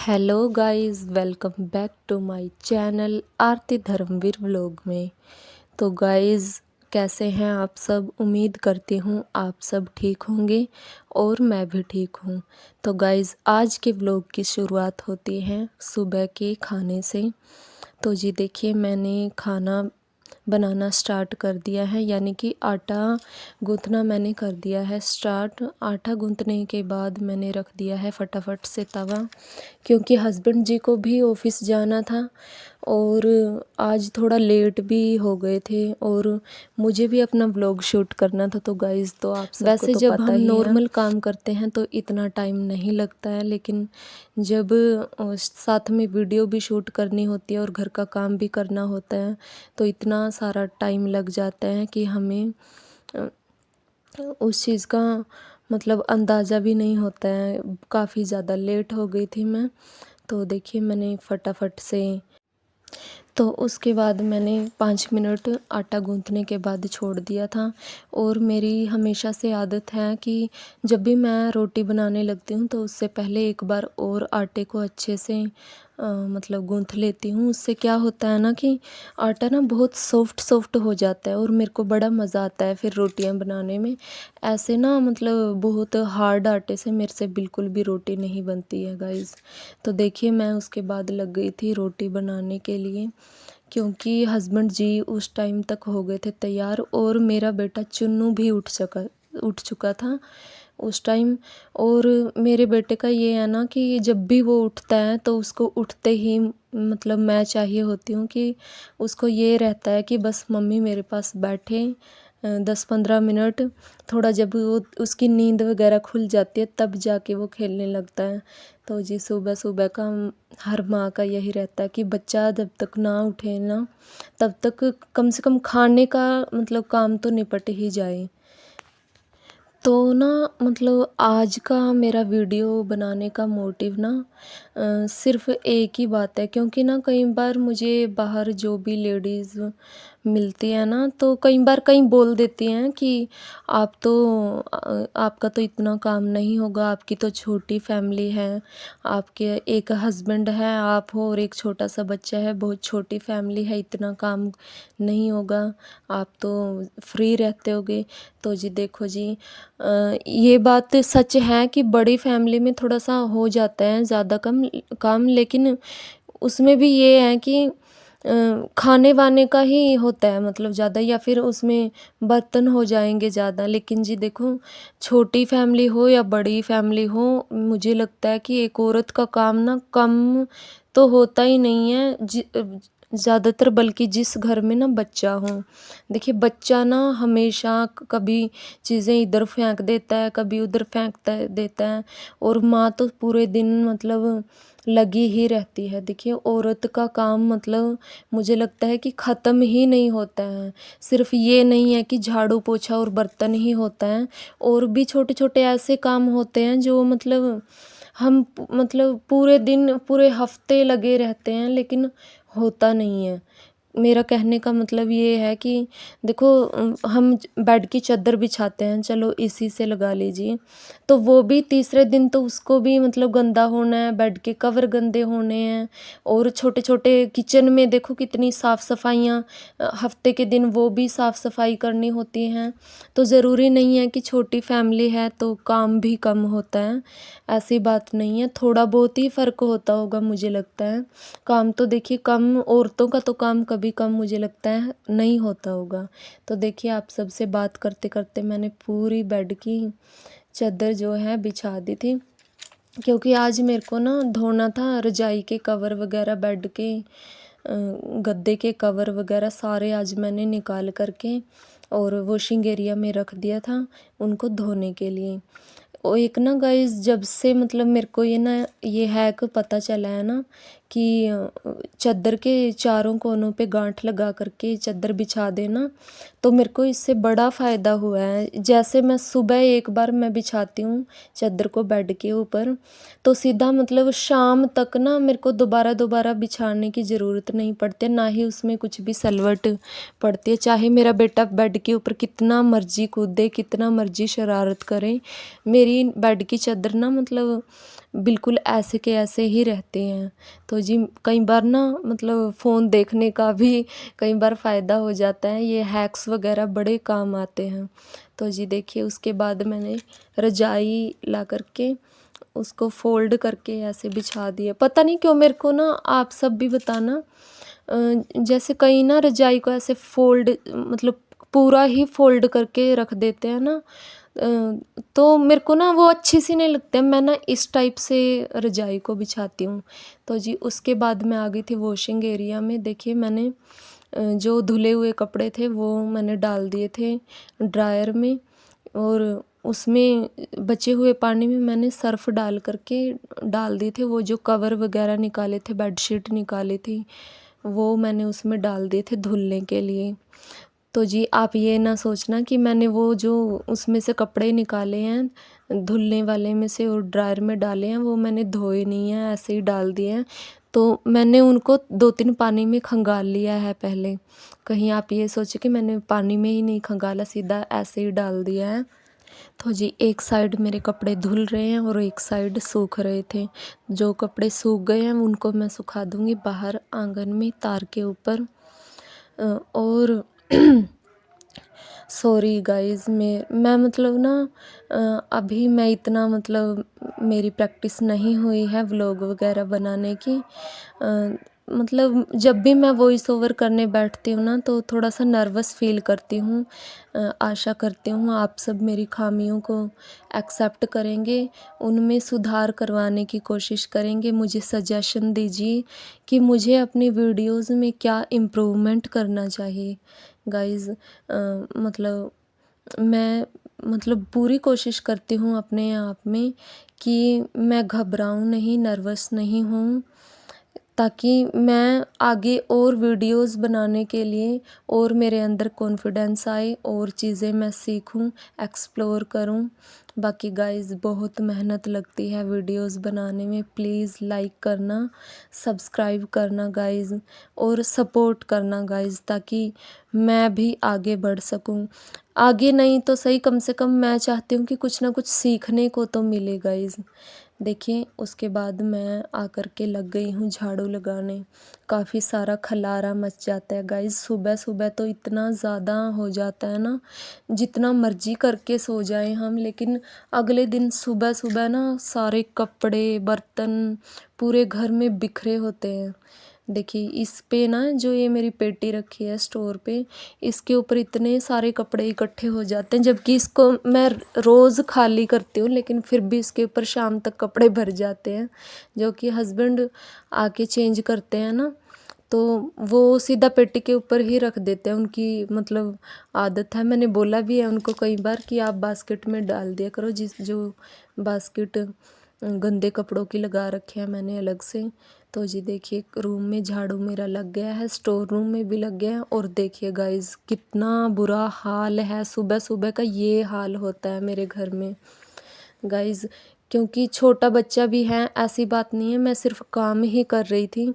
Hello guys, welcome back to my channel Aarti Dharmveer vlog में। तो guys, कैसे हैं आप सब? उम्मीद करती हूँ आप सब ठीक होंगे और मैं भी ठीक हूँ। तो गाइस, आज के व्लॉग की शुरुआत होती है सुबह के खाने से। तो जी देखिए, मैंने खाना बनाना स्टार्ट कर दिया है, यानी कि आटा गूँथना मैंने कर दिया है स्टार्ट। आटा गूँथने के बाद मैंने रख दिया है फटाफट से तवा, क्योंकि हस्बैंड जी को भी ऑफिस जाना था और आज थोड़ा लेट भी हो गए थे और मुझे भी अपना व्लॉग शूट करना था। तो गाइस, तो आप सबको वैसे तो जब हम नॉर्मल काम करते हैं तो इतना टाइम नहीं लगता है, लेकिन जब साथ में वीडियो भी शूट करनी होती है और घर का काम भी करना होता है तो इतना सारा टाइम लग जाता है कि हमें उस चीज़ का मतलब अंदाज़ा भी नहीं होता है। काफ़ी ज़्यादा लेट हो गई थी मैं। तो देखिए, मैंने फटाफट से तो उसके बाद मैंने 5 मिनट आटा गूँथने के बाद छोड़ दिया था। और मेरी हमेशा से आदत है कि जब भी मैं रोटी बनाने लगती हूँ तो उससे पहले एक बार और आटे को अच्छे से मतलब गूँथ लेती हूँ। उससे क्या होता है ना कि आटा ना बहुत सॉफ्ट हो जाता है और मेरे को बड़ा मज़ा आता है फिर रोटियाँ बनाने में। ऐसे ना मतलब बहुत हार्ड आटे से मेरे से बिल्कुल भी रोटी नहीं बनती है गाइस। तो देखिए, मैं उसके बाद लग गई थी रोटी बनाने के लिए, क्योंकि हस्बैंड जी उस टाइम तक हो गए थे तैयार और मेरा बेटा चुन्नू भी उठ चुका था उस टाइम। और मेरे बेटे का ये है ना कि जब भी वो उठता है तो उसको उठते ही मतलब मैं चाहिए होती हूँ कि उसको ये रहता है कि बस मम्मी मेरे पास बैठे 10-15 मिनट। थोड़ा जब वो उसकी नींद वगैरह खुल जाती है तब जाके वो खेलने लगता है। तो जी सुबह सुबह का हर माँ का यही रहता है कि बच्चा जब तक ना उठे ना तब तक कम से कम खाने का मतलब काम तो निपट ही जाए। तो ना मतलब आज का मेरा वीडियो बनाने का मोटिव ना सिर्फ़ एक ही बात है, क्योंकि ना कई बार मुझे बाहर जो भी लेडीज़ मिलती है ना तो कई बार कई बोल देती हैं कि आप तो आपका तो इतना काम नहीं होगा, आपकी तो छोटी फैमिली है, आपके एक हस्बैंड है, आप हो और एक छोटा सा बच्चा है, बहुत छोटी फैमिली है, इतना काम नहीं होगा, आप तो फ्री रहते होगे। तो जी देखो जी, ये बात सच है कि बड़ी फैमिली में थोड़ा सा हो जाता है ज़्यादा कम काम, लेकिन उसमें भी ये है कि खाने वाने का ही होता है मतलब ज़्यादा, या फिर उसमें बर्तन हो जाएंगे ज़्यादा। लेकिन जी देखो, छोटी फैमिली हो या बड़ी फैमिली हो, मुझे लगता है कि एक औरत का काम ना कम तो होता ही नहीं है ज़्यादातर, बल्कि जिस घर में ना बच्चा हो। देखिए, बच्चा ना हमेशा कभी चीज़ें इधर फेंक देता है, कभी उधर देता है और माँ तो पूरे दिन मतलब लगी ही रहती है। देखिए, औरत का काम मतलब मुझे लगता है कि ख़त्म ही नहीं होता है। सिर्फ़ ये नहीं है कि झाड़ू पोछा और बर्तन ही होता है, और भी छोटे-छोटे ऐसे काम होते हैं जो मतलब हम मतलब पूरे दिन, पूरे हफ़्ते लगे रहते हैं लेकिन होता नहीं है। मेरा कहने का मतलब ये है कि देखो, हम बेड की चादर बिछाते हैं, चलो इसी से लगा लीजिए, तो वो भी तीसरे दिन तो उसको भी मतलब गंदा होना है, बेड के कवर गंदे होने हैं। और छोटे छोटे किचन में देखो कितनी साफ़ सफाइयाँ हफ्ते के दिन वो भी साफ़ सफाई करनी होती हैं। तो ज़रूरी नहीं है कि छोटी फैमिली है तो काम भी कम होता है, ऐसी बात नहीं है। थोड़ा बहुत ही फ़र्क होता होगा मुझे लगता है। काम तो देखिए कम, औरतों का तो काम कभी कम मुझे लगता है नहीं होता होगा। तो देखिए, आप सबसे बात करते करते मैंने पूरी बेड की चादर जो है बिछा दी थी, क्योंकि आज मेरे को ना धोना था रजाई के कवर वगैरह, बेड के गद्दे के कवर वगैरह सारे आज मैंने निकाल करके और वॉशिंग एरिया में रख दिया था उनको धोने के लिए। और एक ना गाइस, जब से मतलब मेरे को ये हैक पता चला है ना कि चादर के चारों कोनों पे गांठ लगा करके चादर बिछा देना, तो मेरे को इससे बड़ा फ़ायदा हुआ है। जैसे मैं सुबह एक बार मैं बिछाती हूँ चादर को बेड के ऊपर, तो सीधा मतलब शाम तक ना मेरे को दोबारा दोबारा बिछाने की ज़रूरत नहीं पड़ती, ना ही उसमें कुछ भी सलवट पड़ती है। चाहे मेरा बेटा बेड के ऊपर कितना मर्जी कूदे, कितना मर्जी शरारत करे, मेरी बेड की चादर ना मतलब बिल्कुल ऐसे के ऐसे ही रहते हैं। तो जी कई बार ना मतलब फ़ोन देखने का भी कई बार फ़ायदा हो जाता है, ये हैक्स वग़ैरह बड़े काम आते हैं। तो जी देखिए उसके बाद मैंने रज़ाई ला कर के उसको फ़ोल्ड करके ऐसे बिछा दिया। पता नहीं क्यों मेरे को ना, आप सब भी बताना, जैसे कई ना रज़ाई को ऐसे फ़ोल्ड मतलब पूरा ही फ़ोल्ड करके रख देते हैं ना, तो मेरे को ना वो अच्छी सी नहीं लगती है। मैं ना इस टाइप से रज़ाई को बिछाती हूँ। तो जी उसके बाद मैं आ गई थी वॉशिंग एरिया में। देखिए मैंने जो धुले हुए कपड़े थे वो मैंने डाल दिए थे ड्रायर में, और उसमें बचे हुए पानी में मैंने सर्फ़ डाल कर के डाल दिए थे। वो जो कवर वग़ैरह निकाले थे, बेडशीट निकाली थी, वो मैंने उसमें डाल दिए थे धुलने के लिए। तो जी आप ये ना सोचना कि मैंने वो जो उसमें से कपड़े निकाले हैं धुलने वाले में से और ड्रायर में डाले हैं, वो मैंने धोए नहीं हैं, ऐसे ही डाल दिए हैं। तो मैंने उनको 2-3 पानी में खंगाल लिया है पहले। कहीं आप ये सोचे कि मैंने पानी में ही नहीं खंगाला, सीधा ऐसे ही डाल दिया है। तो जी एक साइड मेरे कपड़े धुल रहे हैं और एक साइड सूख रहे थे। जो कपड़े सूख गए हैं उनको मैं सुखा दूँगी बाहर आँगन में तार के ऊपर। और सॉरी गाइज़, मैं मतलब ना अभी मैं इतना मतलब मेरी प्रैक्टिस नहीं हुई है व्लॉग वगैरह बनाने की। मतलब जब भी मैं वॉइस ओवर करने बैठती हूँ ना तो थोड़ा सा नर्वस फ़ील करती हूँ। आशा करती हूँ आप सब मेरी खामियों को एक्सेप्ट करेंगे, उनमें सुधार करवाने की कोशिश करेंगे। मुझे सजेशन दीजिए कि मुझे अपनी वीडियोज़ में क्या इम्प्रूवमेंट करना चाहिए गाइज़। मतलब मैं मतलब पूरी कोशिश करती हूँ अपने आप में कि मैं घबराऊँ नहीं, नर्वस नहीं हूँ, ताकि मैं आगे और वीडियोज़ बनाने के लिए और मेरे अंदर कॉन्फिडेंस आए और चीज़ें मैं सीखूँ, एक्सप्लोर करूँ। बाकी गाइज़ बहुत मेहनत लगती है वीडियोज़ बनाने में। प्लीज़ लाइक करना, सब्सक्राइब करना गाइज़, और सपोर्ट करना गाइज़, ताकि मैं भी आगे बढ़ सकूँ। आगे नहीं तो सही, कम से कम मैं चाहती हूँ कि कुछ ना कुछ सीखने को तो मिले गाइज़। देखिए उसके बाद मैं आकर के लग गई हूँ झाड़ू लगाने। काफ़ी सारा खलारा मच जाता है गाइज़। सुबह-सुबह तो इतना ज़्यादा हो जाता है ना, जितना मर्ज़ी करके सो जाएँ हम, लेकिन अगले दिन सुबह-सुबह ना सारे कपड़े, बर्तन पूरे घर में बिखरे होते हैं। देखिए इस पे ना, जो ये मेरी पेटी रखी है स्टोर पे, इसके ऊपर इतने सारे कपड़े इकट्ठे हो जाते हैं, जबकि इसको मैं रोज़ खाली करती हूँ, लेकिन फिर भी इसके ऊपर शाम तक कपड़े भर जाते हैं, जो कि हस्बैंड आके चेंज करते हैं ना, तो वो सीधा पेटी के ऊपर ही रख देते हैं। उनकी मतलब आदत है। मैंने बोला भी है उनको कई बार कि आप बास्केट में डाल दिया करो, जिस जो बास्केट गंदे कपड़ों की लगा रखे हैं मैंने अलग से। तो जी देखिए रूम में झाड़ू मेरा लग गया है, स्टोर रूम में भी लग गया है, और देखिए गाइज़ कितना बुरा हाल है। सुबह-सुबह का ये हाल होता है मेरे घर में गाइज़, क्योंकि छोटा बच्चा भी है, ऐसी बात नहीं है, मैं सिर्फ़ काम ही कर रही थी।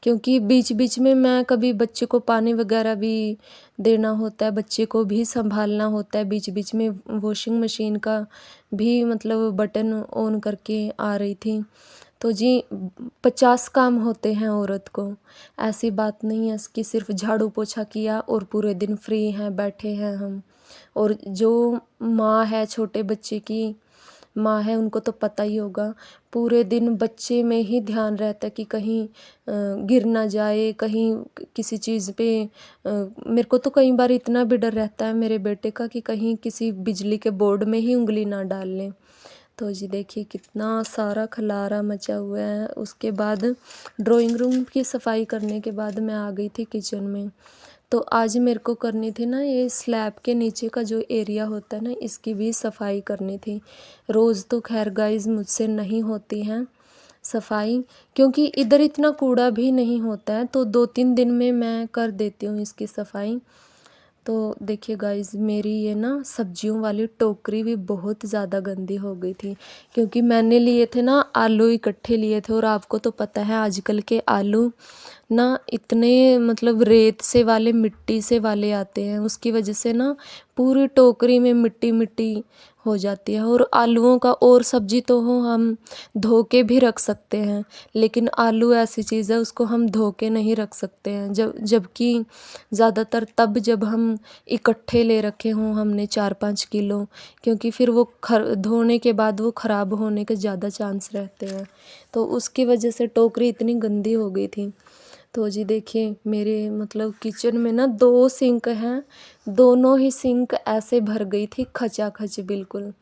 क्योंकि बीच-बीच में मैं कभी बच्चे को पानी वग़ैरह भी देना होता है, बच्चे को भी सँभालना होता है, बीच-बीच में वॉशिंग मशीन का भी मतलब बटन ऑन करके आ रही थी। तो जी 50 काम होते हैं औरत को। ऐसी बात नहीं है कि सिर्फ़ झाड़ू पोछा किया और पूरे दिन फ्री हैं, बैठे हैं हम। और जो माँ है, छोटे बच्चे की माँ है, उनको तो पता ही होगा, पूरे दिन बच्चे में ही ध्यान रहता है कि कहीं गिर ना जाए, कहीं किसी चीज़ पे मेरे को तो कई बार इतना भी डर रहता है मेरे बेटे का कि कहीं किसी बिजली के बोर्ड में ही उँगली ना डाल लें। तो जी देखिए कितना सारा खलारा मचा हुआ है। उसके बाद ड्राइंग रूम की सफाई करने के बाद मैं आ गई थी किचन में। तो आज मेरे को करनी थी ना, ये स्लैब के नीचे का जो एरिया होता है ना, इसकी भी सफाई करनी थी। रोज़ तो खैर गाइज़ मुझसे नहीं होती हैं सफाई, क्योंकि इधर इतना कूड़ा भी नहीं होता है, तो 2-3 दिन में मैं कर देती हूँ इसकी सफाई। तो देखिए गाइज़ मेरी ये ना सब्जियों वाली टोकरी भी बहुत ज़्यादा गंदी हो गई थी, क्योंकि मैंने लिए थे ना आलू इकट्ठे लिए थे, और आपको तो पता है आजकल के आलू ना इतने मतलब रेत से वाले, मिट्टी से वाले आते हैं, उसकी वजह से ना पूरी टोकरी में मिट्टी मिट्टी हो जाती है। और आलूओं का और सब्जी तो हो हम धो के भी रख सकते हैं, लेकिन आलू ऐसी चीज़ है उसको हम धो के नहीं रख सकते हैं। जबकि ज़्यादातर तब जब हम इकट्ठे ले रखे हों हमने 4-5 किलो, क्योंकि फिर वो धोने के बाद वो ख़राब होने के ज़्यादा चांस रहते हैं। तो उसकी वजह से टोकरी इतनी गंदी हो गई थी। तो जी देखिए मेरे मतलब किचन में ना 2 सिंक हैं, दोनों ही सिंक ऐसे भर गई थी खचाखच बिल्कुल।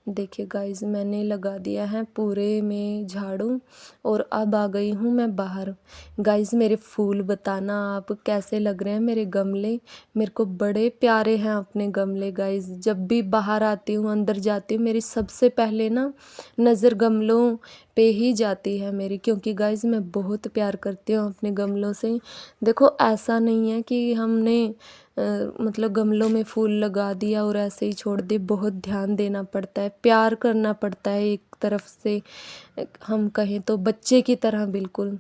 देखिए गाइज़ मैंने लगा दिया है पूरे में झाड़ू और अब आ गई हूँ मैं बाहर। गाइज़ मेरे फूल बताना आप कैसे लग रहे हैं मेरे गमले, मेरे को बड़े प्यारे हैं अपने गमले गाइज़। जब भी बाहर आती हूँ अंदर जाती हूँ मेरी सबसे पहले ना नज़र गमलों पे ही जाती है मेरी, क्योंकि गाइज़ मैं बहुत प्यार करती हूँ अपने गमलों से। देखो ऐसा नहीं है कि हमने मतलब गमलों में फूल लगा दिया और ऐसे ही छोड़ दिए, बहुत ध्यान देना पड़ता है, प्यार करना पड़ता है एक तरफ से, हम कहें तो बच्चे की तरह बिल्कुल।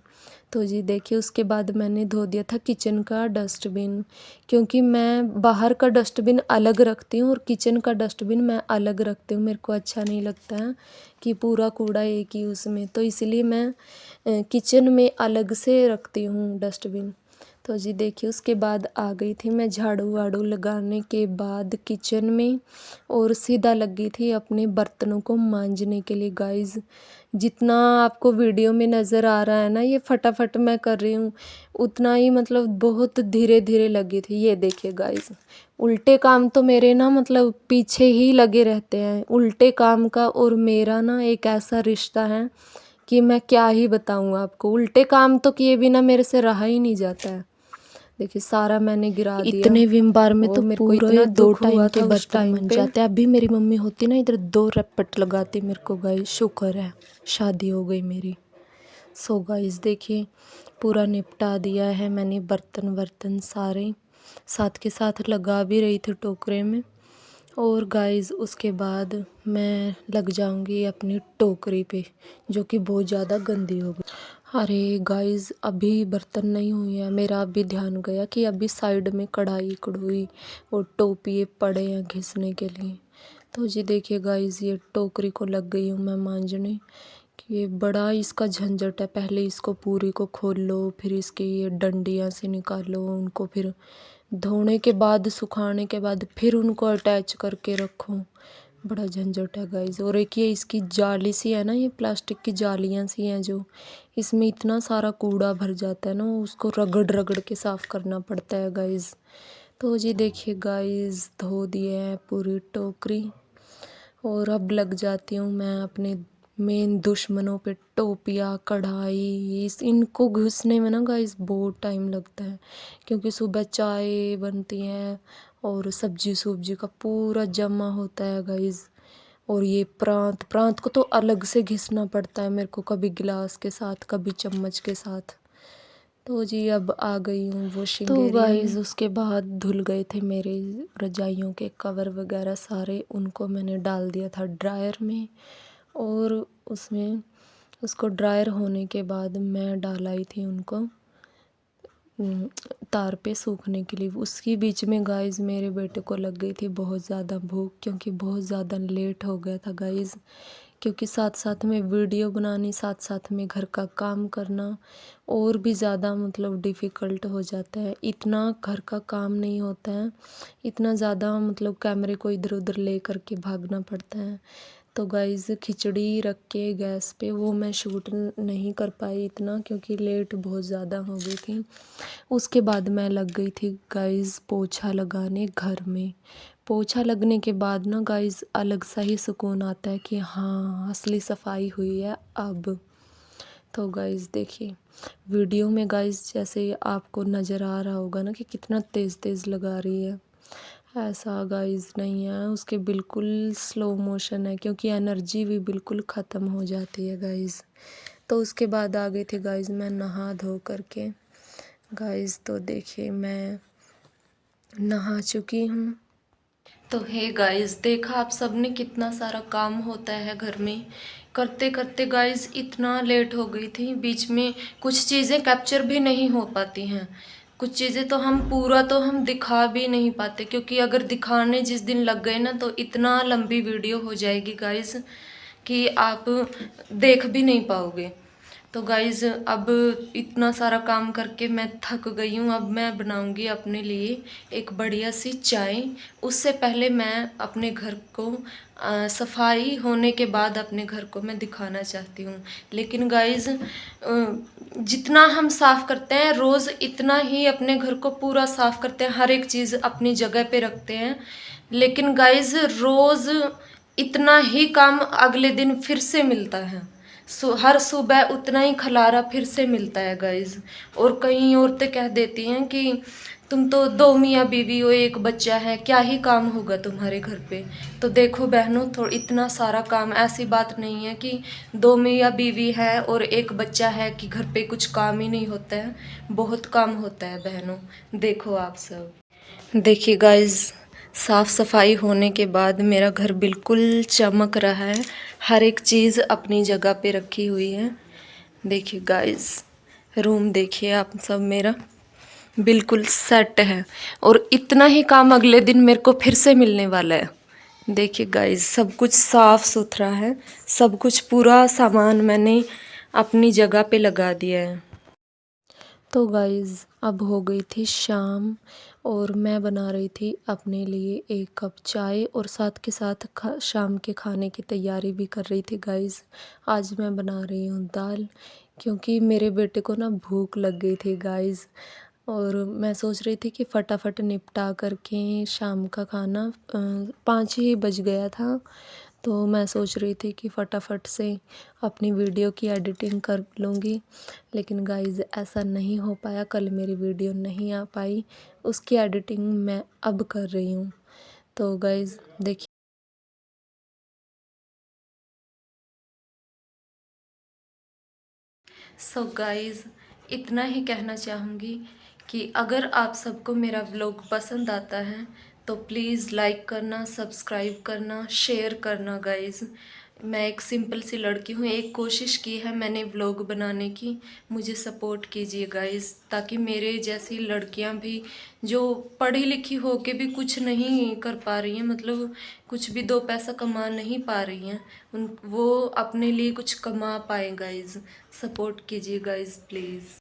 तो जी देखिए उसके बाद मैंने धो दिया था किचन का डस्टबिन, क्योंकि मैं बाहर का डस्टबिन अलग रखती हूँ और किचन का डस्टबिन मैं अलग रखती हूँ। मेरे को अच्छा नहीं लगता है कि पूरा कूड़ा एक ही उसमें, तो इसलिए मैं किचन में अलग से रखती हूँ डस्टबिन। तो जी देखिए उसके बाद आ गई थी मैं झाड़ू वाड़ू लगाने के बाद किचन में, और सीधा लगी थी अपने बर्तनों को मांजने के लिए गाइज़। जितना आपको वीडियो में नज़र आ रहा है ना ये फटाफट मैं कर रही हूँ, उतना ही मतलब बहुत धीरे धीरे लगी थी। ये देखिए गाइज़ उल्टे काम तो मेरे ना मतलब पीछे ही लगे रहते हैं। उल्टे काम का और मेरा ना एक ऐसा रिश्ता है कि मैं क्या ही बताऊँ आपको। उल्टे काम तो किए बिना मेरे से रहा ही नहीं जाता है। देखिए सारा मैंने गिरा दिया। इतने विम बार में तो मेरे को पूरे इतना 2 दुख टाइम हुआ के था उस बर्तन टाइम बन पे। जाते। अभी मेरी मम्मी होती ना इधर 2 रपट लगाती मेरे को गाइस, शुक्र है शादी हो गई मेरी। सो गाइस देखिए पूरा निपटा दिया है मैंने बर्तन सारे, साथ के साथ लगा भी रही थी टोकरे में। और गाइस उसके बाद मैं लग जाऊंगी अपनी टोकरी पे जो कि बहुत ज़्यादा गंदी हो गई। अरे गाइस अभी बर्तन नहीं हुए हैं, मेरा अभी ध्यान गया कि अभी साइड में कढ़ाई कढ़ुई और टोपिए पड़े हैं घिसने के लिए। तो जी देखिए गाइस ये टोकरी को लग गई हूँ मैं मांजने कि ये बड़ा इसका झंझट है। पहले इसको पूरी को खोल लो, फिर इसकी ये डंडियाँ से निकालो उनको, फिर धोने के बाद सुखाने के बाद फिर उनको अटैच करके रखो, बड़ा झंझट है गाइस। और एक ये इसकी जाली सी है ना, ये प्लास्टिक की जालियाँ सी हैं जो, इसमें इतना सारा कूड़ा भर जाता है ना, उसको रगड़ रगड़ के साफ़ करना पड़ता है गाइस। तो जी देखिए गाइस धो दिए हैं पूरी टोकरी, और अब लग जाती हूँ मैं अपने मेन दुश्मनों पे, टोपिया कढ़ाई। इनको घुसने में ना गाइस बहुत टाइम लगता है, क्योंकि सुबह चाय बनती है और सब्जी सुब्जी का पूरा जमा होता है गाइस। और ये प्रांत को तो अलग से घिसना पड़ता है मेरे को, कभी गिलास के साथ कभी चम्मच के साथ। तो जी अब आ गई हूँ वॉशिंग एरिया में। तो गाइस उसके बाद धुल गए थे मेरे रजाइयों के कवर वगैरह सारे, उनको मैंने डाल दिया था ड्रायर में, और उसमें उसको ड्रायर होने के बाद मैं डाल आई थी उनको तार पे सूखने के लिए। उसकी बीच में गाइस मेरे बेटे को लग गई थी बहुत ज़्यादा भूख, क्योंकि बहुत ज़्यादा लेट हो गया था गाइस, क्योंकि साथ साथ में वीडियो बनानी, साथ साथ में घर का काम करना और भी ज़्यादा मतलब डिफ़िकल्ट हो जाता है। इतना घर का काम नहीं होता है, इतना ज़्यादा मतलब कैमरे को इधर उधर ले करके भागना पड़ता है। तो गाइस खिचड़ी रख के गैस पे वो मैं शूट नहीं कर पाई इतना, क्योंकि लेट बहुत ज़्यादा हो गई थी। उसके बाद मैं लग गई थी गाइस पोछा लगाने घर में। पोछा लगने के बाद ना गाइस अलग सा ही सुकून आता है कि हाँ असली सफाई हुई है अब। तो गाइस देखिए वीडियो में गाइस जैसे आपको नज़र आ रहा होगा ना कि कितना तेज़ तेज़ लगा रही है, ऐसा गाइस नहीं है, उसके बिल्कुल स्लो मोशन है, क्योंकि एनर्जी भी बिल्कुल ख़त्म हो जाती है गाइस। तो उसके बाद आ गई थी गाइस मैं नहा धो करके गाइस। तो देखिए मैं नहा चुकी हूँ। तो हे गाइस देखा आप सब ने कितना सारा काम होता है घर में, करते करते गाइस इतना लेट हो गई थी, बीच में कुछ चीज़ें कैप्चर भी नहीं हो पाती हैं। कुछ चीज़ें तो हम पूरा तो हम दिखा भी नहीं पाते, क्योंकि अगर दिखाने जिस दिन लग गए ना तो इतना लंबी वीडियो हो जाएगी गाइस कि आप देख भी नहीं पाओगे। तो गाइस अब इतना सारा काम करके मैं थक गई हूँ। अब मैं बनाऊंगी अपने लिए एक बढ़िया सी चाय। उससे पहले मैं अपने घर को सफाई होने के बाद अपने घर को मैं दिखाना चाहती हूँ। लेकिन गाइस जितना हम साफ़ करते हैं रोज़, इतना ही अपने घर को पूरा साफ़ करते हैं, हर एक चीज़ अपनी जगह पे रखते हैं। लेकिन गाइस रोज़ इतना ही काम अगले दिन फिर से मिलता है। हर सुबह उतना ही खलारा फिर से मिलता है गाइस। और कई औरतें कह देती हैं कि तुम तो दो मियाँ बीवी हो, एक बच्चा है, क्या ही काम होगा तुम्हारे घर पे। तो देखो बहनों, थोड़ा इतना सारा काम, ऐसी बात नहीं है कि दो मियाँ बीवी है और एक बच्चा है कि घर पे कुछ काम ही नहीं होता है। बहुत काम होता है बहनों। देखो आप सब देखिए गाइस, साफ़ सफाई होने के बाद मेरा घर बिल्कुल चमक रहा है। हर एक चीज़ अपनी जगह पे रखी हुई है। देखिए गाइस, रूम देखिए आप सब, मेरा बिल्कुल सेट है। और इतना ही काम अगले दिन मेरे को फिर से मिलने वाला है। देखिए गाइस, सब कुछ साफ़ सुथरा है, सब कुछ पूरा सामान मैंने अपनी जगह पे लगा दिया है। तो गाइज़ अब हो गई थी शाम और मैं बना रही थी अपने लिए एक कप चाय और साथ के साथ शाम के खाने की तैयारी भी कर रही थी गाइज़। आज मैं बना रही हूँ दाल, क्योंकि मेरे बेटे को ना भूख लग गई थी गाइज़। और मैं सोच रही थी कि फटाफट निपटा करके शाम का खाना 5 ही बज गया था। तो मैं सोच रही थी कि फटाफट से अपनी वीडियो की एडिटिंग कर लूँगी। लेकिन गाइज़ ऐसा नहीं हो पाया, कल मेरी वीडियो नहीं आ पाई, उसकी एडिटिंग मैं अब कर रही हूँ। तो गाइज़ देखिए, सो गाइज़ इतना ही कहना चाहूँगी कि अगर आप सबको मेरा व्लॉग पसंद आता है तो प्लीज़ लाइक करना, सब्सक्राइब करना, शेयर करना गाइज़। मैं एक सिंपल सी लड़की हूँ, एक कोशिश की है मैंने व्लॉग बनाने की। मुझे सपोर्ट कीजिए गाइज़, ताकि मेरे जैसी लड़कियाँ भी जो पढ़ी लिखी हो के भी कुछ नहीं कर पा रही हैं, मतलब कुछ भी दो पैसा कमा नहीं पा रही हैं, वो अपने लिए कुछ कमा पाएँ गाइज़। सपोर्ट कीजिए गाइज़ प्लीज़।